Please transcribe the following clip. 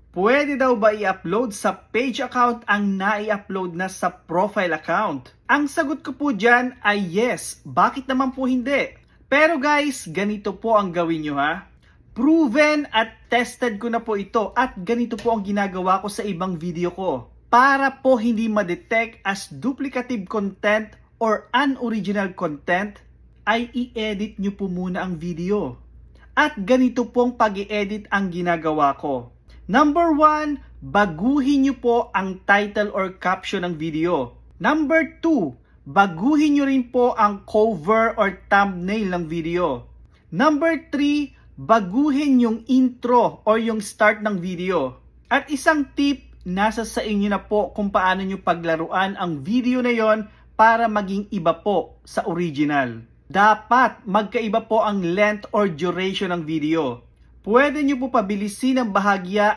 Pwede daw ba i-upload sa page account ang nai-upload na sa profile account? Ang sagot ko po dyan ay yes. Bakit naman po hindi? Pero guys, ganito po ang gawin nyo ha. Proven at tested ko na po ito at ganito po ang ginagawa ko sa ibang video ko. Para po hindi ma-detect as duplicative content or unoriginal content, ay i-edit nyo po muna ang video. At ganito pong pag-i-edit ang ginagawa ko. Number 1, baguhin nyo po ang title or caption ng video. Number 2, baguhin nyo rin po ang cover or thumbnail ng video. Number 3, baguhin yung intro or yung start ng video. At isang tip, nasa sa inyo na po kung paano nyo paglaruan ang video na yon para maging iba po sa original. Dapat magkaiba po ang length or duration ng video. Pwede nyo po pabilisin ng bahagya